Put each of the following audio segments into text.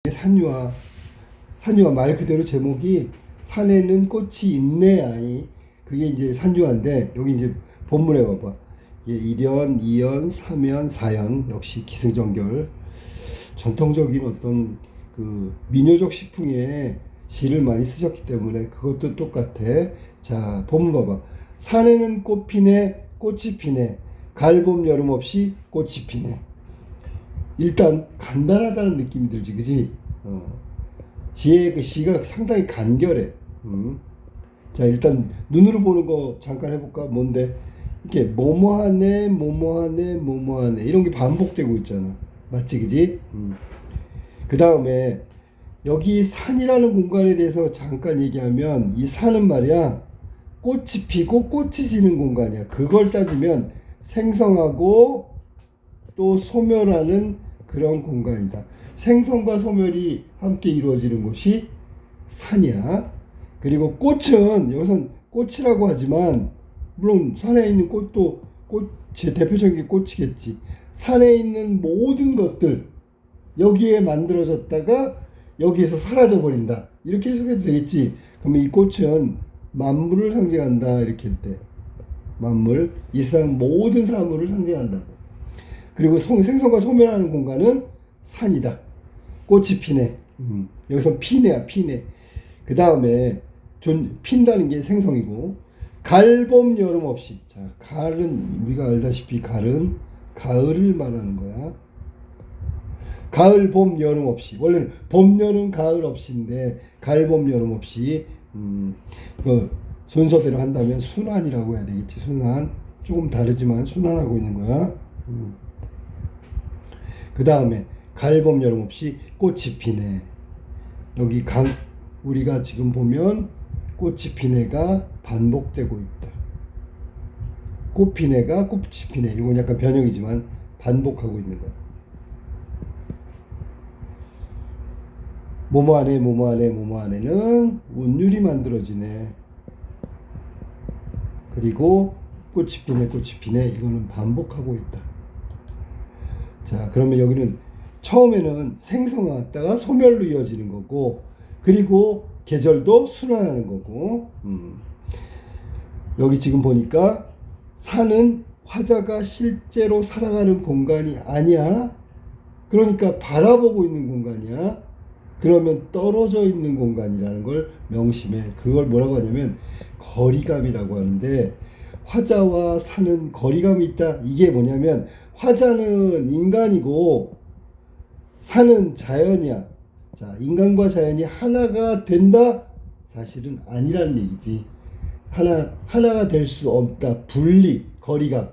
산유화 말 그대로 제목이 산에는 꽃이 있네 아니, 그게 이제 산유화인데, 여기 이제 본문에 봐봐. 예, 1연, 2연, 3연, 4연 역시 기승전결, 전통적인 어떤 그 민요적 시풍에 시를 많이 쓰셨기 때문에 그것도 똑같아. 자, 본문 봐봐. 산에는 꽃 피네, 꽃이 피네, 가을 봄 여름 없이 꽃이 피네. 일단 간단하다는 느낌이 들지, 그지? 시의 그 시가 상당히 간결해. 자, 일단 눈으로 보는 거 잠깐 해볼까? 뭔데? 이렇게 뭐뭐하네, 뭐뭐하네, 뭐뭐하네 이런 게 반복되고 있잖아. 맞지, 그지? 그 다음에 여기 산이라는 공간에 대해서 잠깐 얘기하면, 이 산은 말이야, 꽃이 피고 꽃이 지는 공간이야. 그걸 따지면 생성하고 또 소멸하는 그런 공간이다. 생성과 소멸이 함께 이루어지는 곳이 산이야. 그리고 꽃은, 여기선 꽃이라고 하지만 물론 산에 있는 꽃도 제 대표적인 게 꽃이겠지. 산에 있는 모든 것들 여기에 만들어졌다가 여기에서 사라져 버린다, 이렇게 해석해도 되겠지. 그러면 이 꽃은 만물을 상징한다, 이렇게 할 때 만물, 이 세상 모든 사물을 상징한다고. 그리고 생성과 소멸하는 공간은 산이다. 꽃이 피네. 여기서 피네야, 피네. 그 다음에 핀다는 게 생성이고, 가을 봄 여름 없이. 자, 가을은 우리가 알다시피 가을은 가을을 말하는 거야. 가을 봄 여름 없이. 원래는 봄 여름 가을 없이인데 가을 봄 여름 없이. 그 순서대로 한다면 순환이라고 해야 되겠지. 순환. 조금 다르지만 순환하고 있는 거야. 그 다음에 가을 봄 여름 없이 꽃이 피네. 여기 우리가 지금 보면 꽃이 피네가 반복되고 있다. 꽃 피네가 꽃이 피네. 이건 약간 변형이지만 반복하고 있는 거야. 뭐뭐하네, 뭐뭐하네, 뭐뭐하네는 운율이 만들어지네. 그리고 꽃이 피네, 꽃이 피네, 이거는 반복하고 있다. 자, 그러면 여기는 처음에는 생성하다가 소멸로 이어지는 거고, 그리고 계절도 순환하는 거고. 여기 지금 보니까 산은 화자가 실제로 살아가는 공간이 아니야. 그러니까 바라보고 있는 공간이야. 그러면 떨어져 있는 공간이라는 걸 명심해. 그걸 뭐라고 하냐면 거리감이라고 하는데, 화자와 산은 거리감이 있다. 이게 뭐냐면, 화자는 인간이고 산은 자연이야. 자, 인간과 자연이 하나가 된다? 사실은 아니라는 얘기지. 하나가 될 수 없다. 분리, 거리감.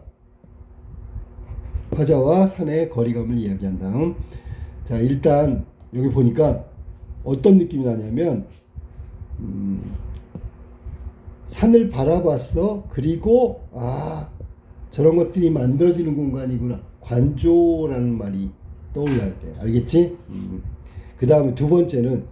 화자와 산의 거리감을 이야기한다. 자, 일단 여기 보니까 어떤 느낌이 나냐면, 산을 바라봤어. 그리고 저런 것들이 만들어지는 공간이구나. 관조라는 말이 떠올라야 돼. 알겠지? 그 다음에 두 번째는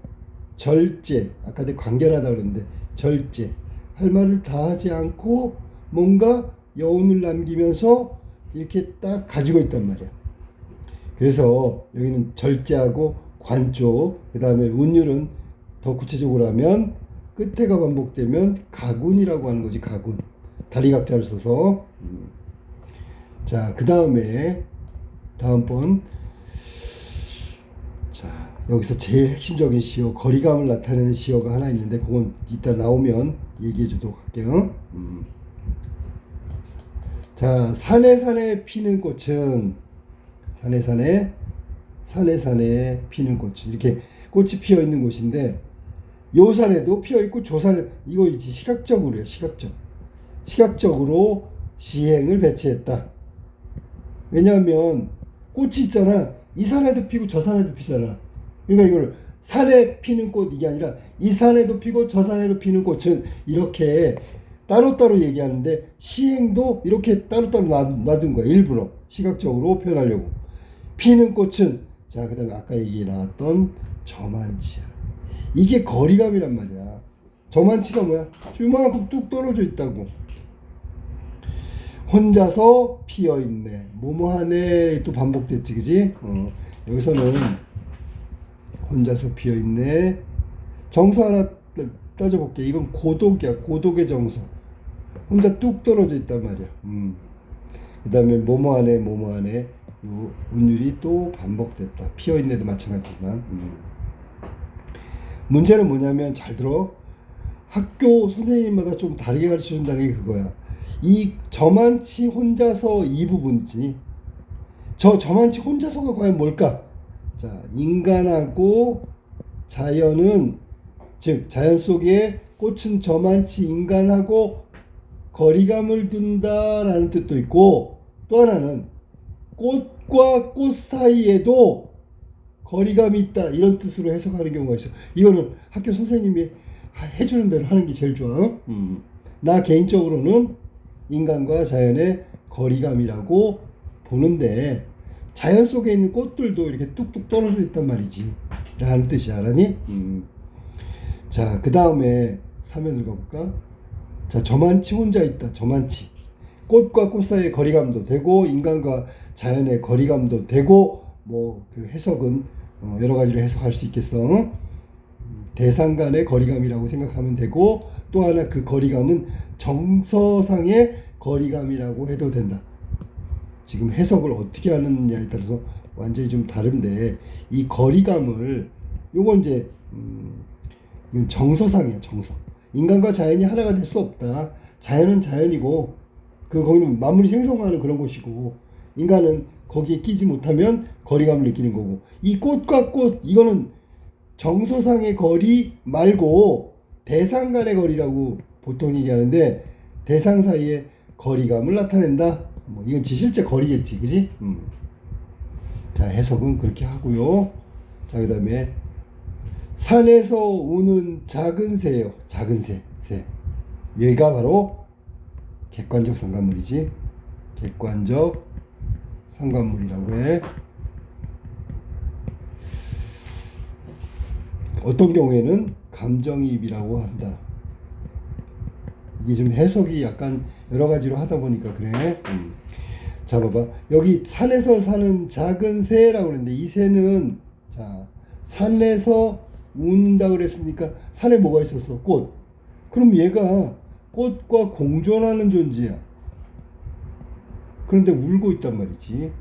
절제. 아까 내가 관결하다 그랬는데, 절제. 할 말을 다 하지 않고 뭔가 여운을 남기면서 이렇게 딱 가지고 있단 말이야. 그래서 여기는 절제하고 관조, 그 다음에 운율은 더 구체적으로 하면 끝에가 반복되면 가군이라고 하는 거지. 가군. 다리각자를 써서. 자, 그 다음에 다음번. 자, 여기서 제일 핵심적인 시어, 거리감을 나타내는 시어가 하나 있는데, 그건 이따 나오면 얘기해 주도록 할게요. 자, 산에 피는 꽃은, 산에 피는 꽃은, 이렇게 꽃이 피어 있는 곳인데, 요 산에도 피어 있고 저 산에, 이거 이제 시각적으로요. 시각적으로 시행을 배치했다. 왜냐하면 꽃이 있잖아. 이 산에도 피고 저 산에도 피잖아. 그러니까 이걸 산에 피는 꽃, 이게 아니라 이 산에도 피고 저 산에도 피는 꽃은 이렇게 따로따로 얘기하는데, 시행도 이렇게 따로따로 놔둔 거야. 일부러 시각적으로 표현하려고. 피는 꽃은, 자, 그 다음에 아까 얘기 나왔던 저만치야. 이게 거리감이란 말이야. 저만치가 뭐야? 요만큼 뚝 떨어져 있다고. 혼자서 피어있네, 뭐뭐하네 또 반복됐지, 그지? 여기서는 혼자서 비어있네. 정서 하나 따져볼게. 이건 고독이야. 고독의 정서. 혼자 뚝 떨어져 있단 말이야. 그 다음에 뭐뭐 하네 뭐뭐 하네. 요 운율이 또 반복됐다. 피어있네도 마찬가지지만. 문제는 뭐냐면 잘 들어. 학교 선생님마다 좀 다르게 가르쳐 준다는 게 그거야. 이 저만치 혼자서 이 부분 있지. 저만치 혼자서가 과연 뭘까? 자, 인간하고 자연은, 즉 자연 속에 꽃은 저만치 인간하고 거리감을 둔다라는 뜻도 있고, 또 하나는 꽃과 꽃 사이에도 거리감이 있다, 이런 뜻으로 해석하는 경우가 있어. 이거는 학교 선생님이 해주는 대로 하는 게 제일 좋아. 나 개인적으로는 인간과 자연의 거리감이라고 보는데, 자연 속에 있는 꽃들도 이렇게 뚝뚝 떨어져 있단 말이지 라는 뜻이야. 알았니? 자, 그 다음에 사면을 가볼까? 자, 저만치 혼자 있다. 저만치. 꽃과 꽃 사이의 거리감도 되고, 인간과 자연의 거리감도 되고, 뭐 그 해석은 여러 가지로 해석할 수 있겠어. 대상 간의 거리감이라고 생각하면 되고, 또 하나 그 거리감은 정서상의 거리감이라고 해도 된다. 지금 해석을 어떻게 하느냐에 따라서 완전히 좀 다른데, 이 거리감을, 요건 이제 이건 정서상이야. 정서. 인간과 자연이 하나가 될 수 없다. 자연은 자연이고, 거기는 만물이 생성하는 그런 곳이고, 인간은 거기에 끼지 못하면 거리감을 느끼는 거고, 이 꽃과 꽃, 이거는 정서상의 거리 말고 대상 간의 거리라고 보통 얘기하는데, 대상 사이의 거리감을 나타낸다. 뭐 이건 실제 거리겠지, 그지? 자, 해석은 그렇게 하고요. 자, 그 다음에 산에서 우는 작은 새요. 작은 새. 얘가 바로 객관적 상관물이지. 객관적 상관물이라고 해. 어떤 경우에는 감정이입이라고 한다. 이게 좀 해석이 약간 여러 가지로 하다 보니까 그래. 자, 봐봐. 여기 산에서 사는 작은 새라고 그랬는데, 이 새는, 자, 산에서 우는다 그랬으니까 산에 뭐가 있었어? 꽃. 그럼 얘가 꽃과 공존하는 존재야. 그런데 울고 있단 말이지.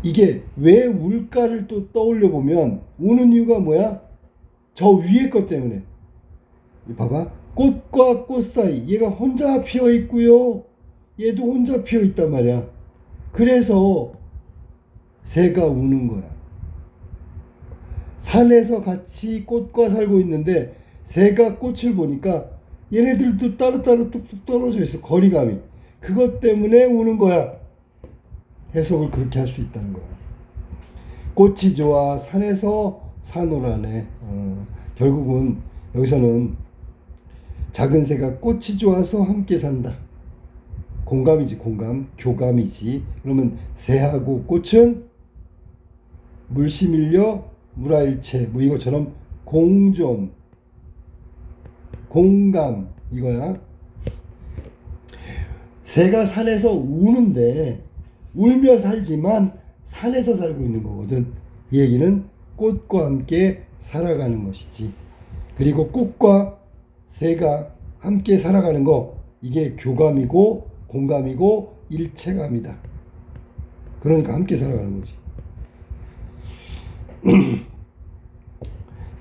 이게 왜 울까를 또 떠올려 보면, 우는 이유가 뭐야? 저 위에 것 때문에. 봐봐. 꽃과 꽃 사이, 얘가 혼자 피어 있고요, 얘도 혼자 피어 있단 말이야. 그래서 새가 우는 거야. 산에서 같이 꽃과 살고 있는데, 새가 꽃을 보니까 얘네들도 따로따로 뚝뚝 떨어져 있어. 거리감이. 그것 때문에 우는 거야. 해석을 그렇게 할 수 있다는 거야. 꽃이 좋아 산에서 사노라네. 결국은 여기서는 작은 새가 꽃이 좋아서 함께 산다. 공감이지, 공감. 교감이지. 그러면 새하고 꽃은 물시밀려 물화일체, 뭐 이것처럼 공존, 공감, 이거야. 새가 산에서 우는데, 울며 살지만 산에서 살고 있는 거거든. 이 얘기는 꽃과 함께 살아가는 것이지. 그리고 꽃과 새가 함께 살아가는 거, 이게 교감이고 공감이고 일체감이다. 그러니까 함께 살아가는 거지.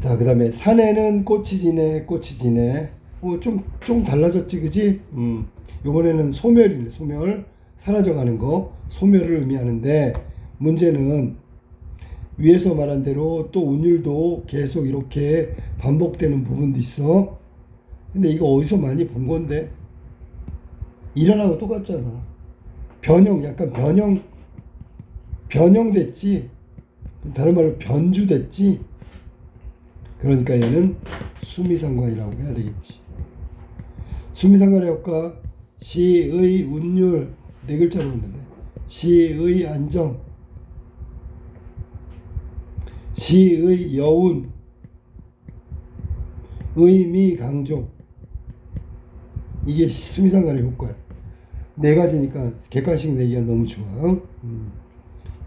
자, 그 다음에 산에는 꽃이 지네. 꽃이 지네. 좀 달라졌지, 그지? 요번에는 소멸이네. 소멸. 사라져가는 거, 소멸을 의미하는데, 문제는 위에서 말한 대로 또 운율도 계속 이렇게 반복되는 부분도 있어. 근데 이거 어디서 많이 본 건데? 일어나고 똑같잖아. 약간 변형됐지. 다른 말로 변주됐지. 그러니까 얘는 수미상관이라고 해야 되겠지. 수미상관의 효과, 시의 운율, 네 글자로 있는데, 시의 안정, 시의 여운, 의미 강조. 이게 수미상관의 효과야. 네 가지니까 객관식 내기가 너무 좋아.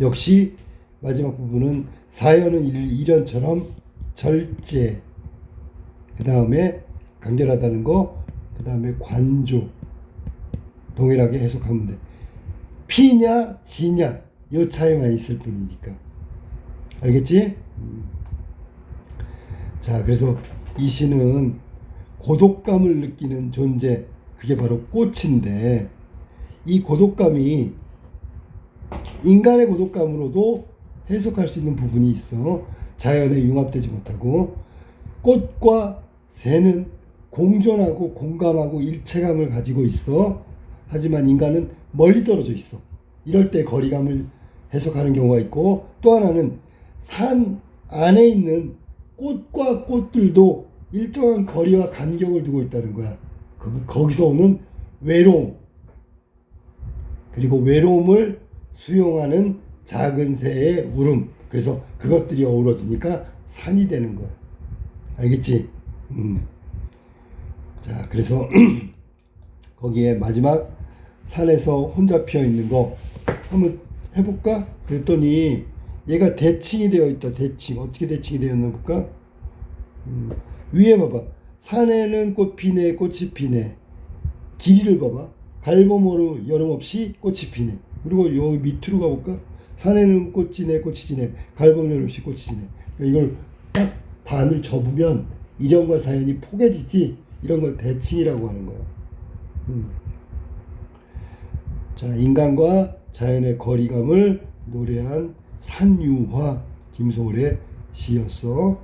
역시 마지막 부분은 사연은 일연처럼 절제. 그 다음에 간결하다는 거. 그 다음에 관조. 동일하게 해석하면 돼. 피냐 지냐 요 차이만 있을 뿐이니까. 알겠지? 자, 그래서 이 시는 고독감을 느끼는 존재, 그게 바로 꽃인데, 이 고독감이 인간의 고독감으로도 해석할 수 있는 부분이 있어. 자연에 융합되지 못하고. 꽃과 새는 공존하고 공감하고 일체감을 가지고 있어. 하지만 인간은 멀리 떨어져 있어. 이럴 때 거리감을 해석하는 경우가 있고, 또 하나는 산 안에 있는 꽃과 꽃들도 일정한 거리와 간격을 두고 있다는 거야. 거기서 오는 외로움, 그리고 외로움을 수용하는 작은 새의 울음, 그래서 그것들이 어우러지니까 산이 되는 거야. 알겠지? 자, 그래서 거기에 마지막 산에서 혼자 피어 있는 거 한번 해볼까? 그랬더니 얘가 대칭이 되어 있다. 대칭. 어떻게 대칭이 되어 있나 볼까? 위에 봐봐. 산에는 꽃 피네, 꽃이 피네. 길이를 봐봐. 갈보모로 여름 없이 꽃이 피네. 그리고 여기 밑으로 가볼까? 산에는 꽃이 지네, 꽃이 지네. 갈보모 여름 없이 꽃이 지네. 그러니까 이걸 딱 반을 접으면 이령과 사연이 포개지지. 이런 걸 대칭이라고 하는 거야. 자, 인간과 자연의 거리감을 노래한 산유화 김소월의 시였어.